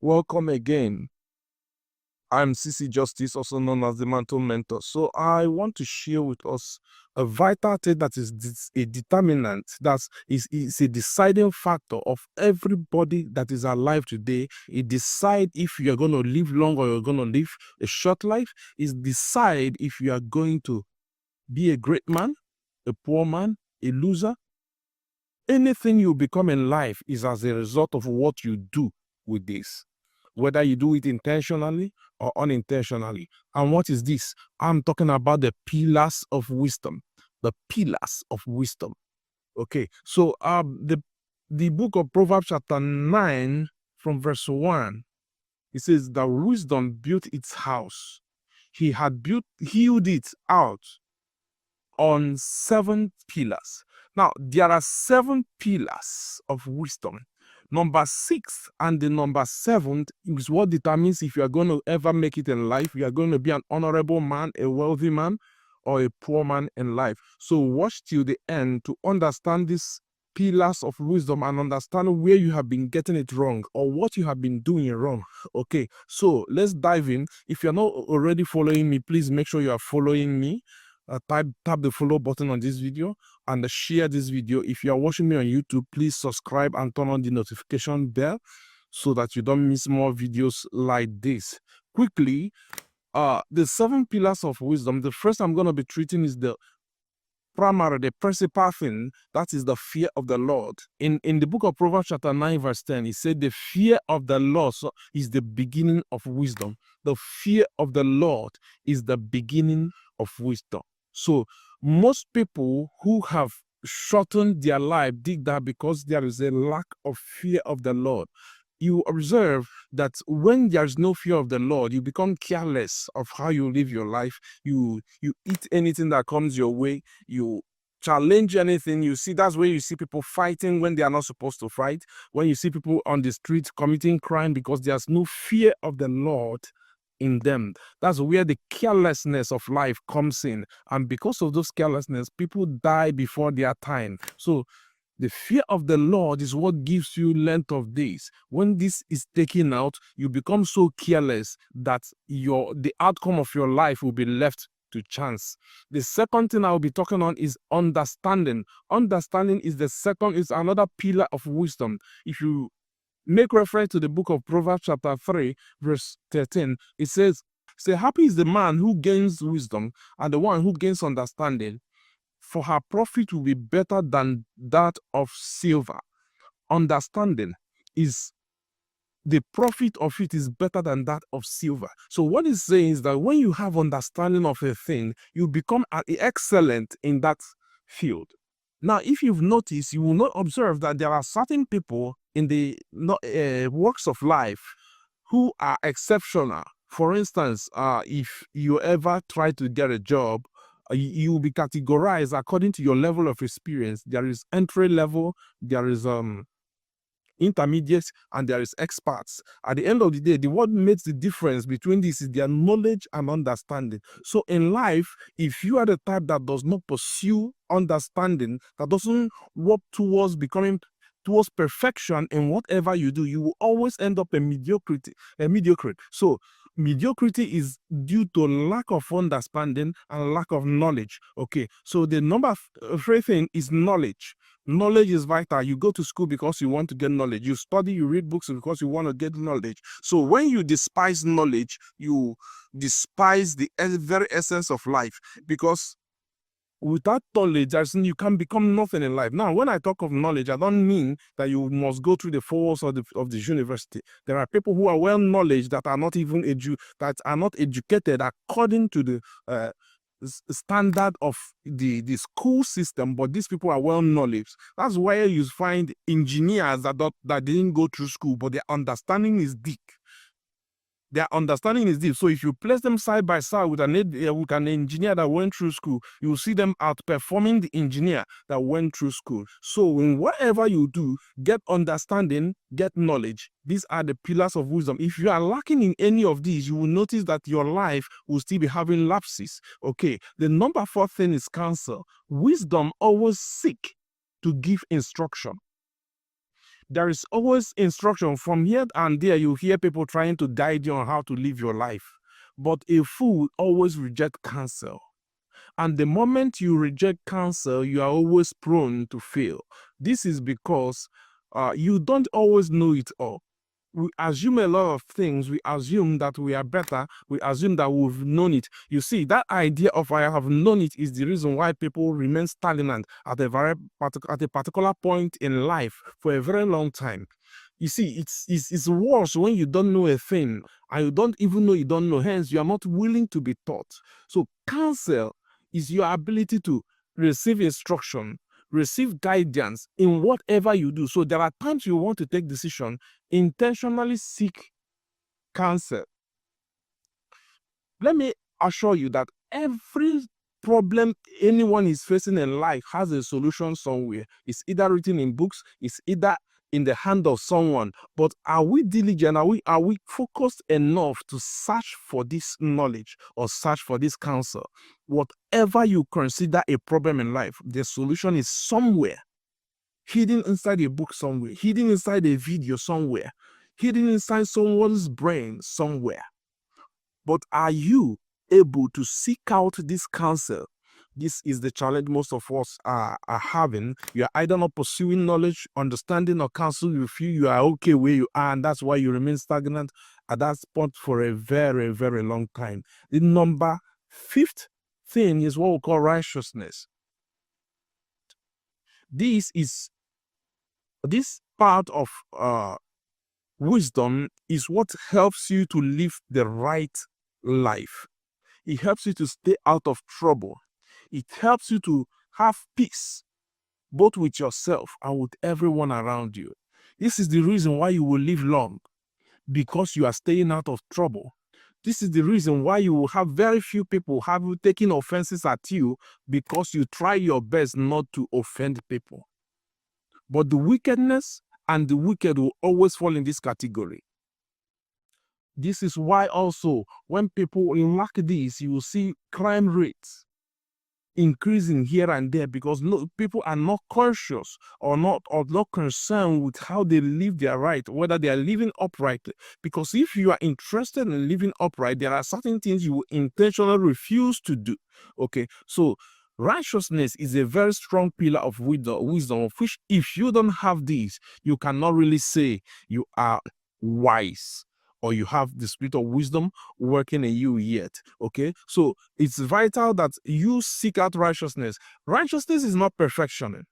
Welcome again. I'm CC Justice, also known as the Mantle Mentor. So I want to share with us a vital thing that is a determinant, that is a deciding factor of everybody that is alive today. It decides if you're going to live long or you're going to live a short life. It decides if you are going to be a great man, a poor man, a loser. Anything you become in life is as a result of what you do with this, whether you do it intentionally or unintentionally. And what is this? I'm talking about the pillars of wisdom. The pillars of wisdom. Okay, so the book of Proverbs chapter 9 from verse 1, it says that wisdom built its house. He had hewed it out on 7 pillars. Now, there are 7 pillars of wisdom. Number 6 and the number 7 is what determines if you are going to ever make it in life. You are going to be an honorable man, a wealthy man, or a poor man in life. So watch till the end to understand these pillars of wisdom and understand where you have been getting it wrong or what you have been doing wrong. Okay, so let's dive in. If you're not already following me, please make sure you are following me. Tap the follow button on this video and share this video. If you are watching me on YouTube, please subscribe and turn on the notification bell so that you don't miss more videos like this. Quickly, the 7 pillars of wisdom. The first I'm going to be treating is the principal thing, that is the fear of the Lord. In the book of Proverbs chapter 9 verse 10, it said the fear of the Lord is the beginning of wisdom. The fear of the Lord is the beginning of wisdom. So most people who have shortened their life did that because there is a lack of fear of the Lord. You observe that when there is no fear of the Lord, you become careless of how you live your life. You eat anything that comes your way. You challenge anything. You see, that's where you see people fighting when they are not supposed to fight. When you see people on the street committing crime because there's no fear of the Lord in them. That's where the carelessness of life comes in. And because of those carelessness, people die before their time. So the fear of the Lord is what gives you length of days. When this is taken out, you become so careless that the outcome of your life will be left to chance. The second thing I'll be talking on is understanding. Understanding is another pillar of wisdom. If you make reference to the book of Proverbs chapter 3, verse 13, it says, happy is the man who gains wisdom and the one who gains understanding, for her profit will be better than that of silver. Understanding is the profit of it is better than that of silver. So what it's saying is that when you have understanding of a thing, you become excellent in that field. Now, if you've noticed, you will not observe that there are certain people in the works of life who are exceptional. For instance, if you ever try to get a job, you will be categorized according to your level of experience. There is entry level, there is intermediate, and there is experts. At the end of the day, what makes the difference between this is their knowledge and understanding. So in life, if you are the type that does not pursue understanding, that doesn't work towards perfection in whatever you do, you will always end up a mediocrity. So mediocrity is due to lack of understanding and lack of knowledge. Okay, so the number 3 thing is knowledge. Knowledge is vital. You go to school because you want to get knowledge. You study, you read books because you want to get knowledge. So when you despise knowledge, you despise the very essence of life, because without knowledge, you can become nothing in life. Now, when I talk of knowledge, I don't mean that you must go through the 4 walls of the university. There are people who are well knowledge that are not even educated according to the standard of the school system, but these people are well knowledge. That's why you find engineers that didn't go through school, but their understanding is deep. So if you place them side by side with an engineer that went through school, you will see them outperforming the engineer that went through school. So in whatever you do, get understanding, get knowledge. These are the pillars of wisdom. If you are lacking in any of these, you will notice that your life will still be having lapses. Okay, the number 4 thing is counsel. Wisdom always seek to give instruction. There is always instruction. From here and there, you hear people trying to guide you on how to live your life. But a fool always rejects counsel. And the moment you reject counsel, you are always prone to fail. This is because you don't always know it all. We assume a lot of things. We assume that we are better. We assume that we've known it. You see, that idea of I have known it is the reason why people remain stagnant at a particular point in life for a very long time. You see, it's worse when you don't know a thing and you don't even know you don't know. Hence, you are not willing to be taught. So, counsel is your ability to receive instruction, receive guidance in whatever you do. So there are times you want to take decision, intentionally seek counsel. Let me assure you that every problem anyone is facing in life has a solution somewhere. It's either written in books, it's either in the hand of someone. But are we diligent? Are we focused enough to search for this knowledge or search for this counsel? Whatever you consider a problem in life, the solution is somewhere, hidden inside a book somewhere, hidden inside a video somewhere, hidden inside someone's brain somewhere. But are you able to seek out this counsel? This is the challenge most of us are having. You are either not pursuing knowledge, understanding, or counsel. You feel you are okay where you are, and that's why you remain stagnant at that spot for a very, very long time. The number fifth thing is what we call righteousness. This part of wisdom is what helps you to live the right life. It helps you to stay out of trouble. It helps you to have peace, both with yourself and with everyone around you. This is the reason why you will live long, because you are staying out of trouble. This is the reason why you will have very few people taking offenses at you, because you try your best not to offend people. But the wickedness and the wicked will always fall in this category. This is why also when people lack this, you will see crime rates increasing here and there, because people are not conscious or not concerned with how they live their right, whether they are living upright. Because if you are interested in living upright, there are certain things you will intentionally refuse to do. Okay, so righteousness is a very strong pillar of wisdom, of which if you don't have these, you cannot really say you are wise or you have the spirit of wisdom working in you yet. Okay, so it's vital that you seek out righteousness. Righteousness is not perfection.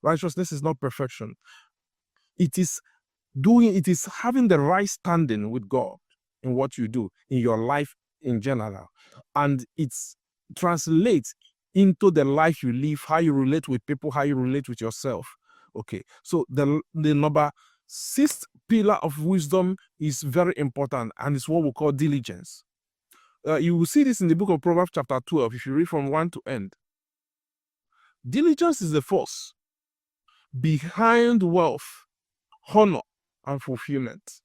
Righteousness is not perfection. It is having the right standing with God in what you do in your life in general, and it translates into the life you live, how you relate with people, how you relate with yourself. Okay, so the number sixth pillar of wisdom is very important, and it's what we call diligence. You will see this in the book of Proverbs chapter 12, if you read from 1 to end. Diligence is the force behind wealth, honor, and fulfillment.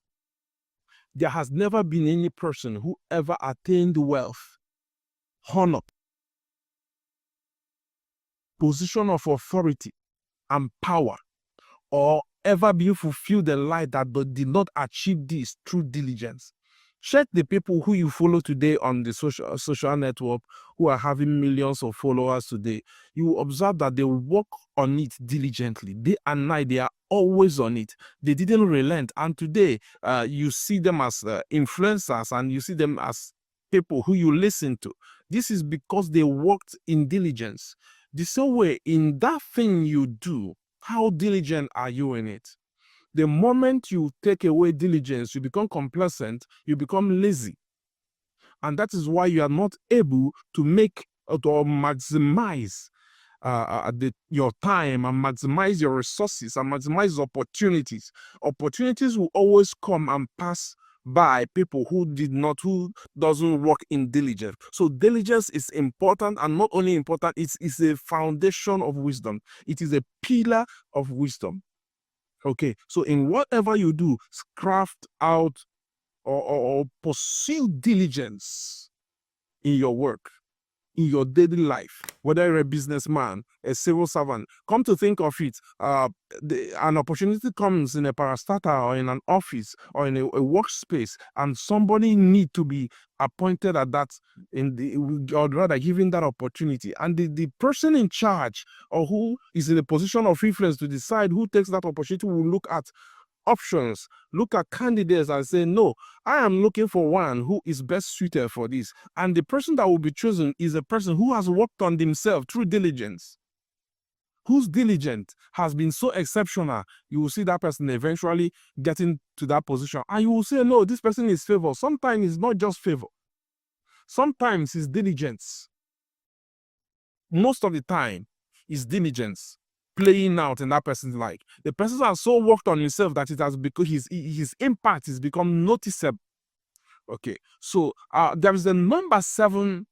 There has never been any person who ever attained wealth, honor, position of authority, and power, or ever be fulfilled the life that did not achieve this through diligence. Check the people who you follow today on the social network who are having millions of followers today. You will observe that they work on it diligently. Day and night, they are always on it. They didn't relent. And today, you see them as influencers, and you see them as people who you listen to. This is because they worked in diligence. The same way, in that thing you do, how diligent are you in it? The moment you take away diligence, you become complacent, you become lazy. And that is why you are not able to make or maximize your time and maximize your resources and maximize opportunities. Opportunities will always come and pass by people who doesn't work in diligence. So diligence is important, and not only important, it's a foundation of wisdom. It is a pillar of wisdom. Okay, so in whatever you do, craft out or pursue diligence in your work, in your daily life, whether you're a businessman, a civil servant. Come to think of it, an opportunity comes in a parastatal or in an office or in a workspace, and somebody need to be appointed at that, or rather given that opportunity, and the person in charge or who is in a position of influence to decide who takes that opportunity will look at options, look at candidates and say, no, I am looking for one who is best suited for this. And the person that will be chosen is a person who has worked on themselves through diligence, whose diligence has been so exceptional. You will see that person eventually getting to that position. And you will say, no, this person is favor. Sometimes it's not just favor. Sometimes it's diligence. Most of the time, it's diligence playing out in that person's life. The person has so worked on himself that it has become his impact has become noticeable. Okay, so there is the number 7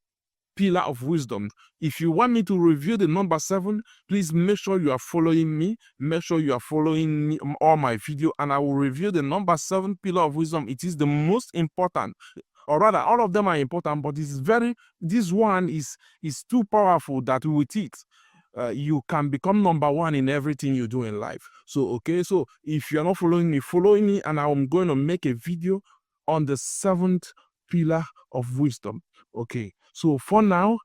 pillar of wisdom. If you want me to review the number 7, please make sure you are following me. Make sure you are following me all my video, and I will review the number 7 pillar of wisdom. It is the most important, or rather, all of them are important, but this one is too powerful that with it, you can become number 1 in everything you do in life. So, okay, so if you're not following me, and I'm going to make a video on the 7th pillar of wisdom. Okay, so for now,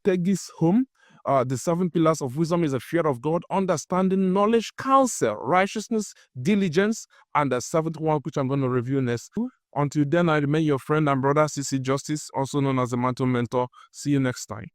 take this home. The 7 pillars of wisdom is the fear of God, understanding, knowledge, counsel, righteousness, diligence, and the 7th one, which I'm going to review next. Until then, I remain your friend and brother, CC Justice, also known as the Mantle Mentor. See you next time.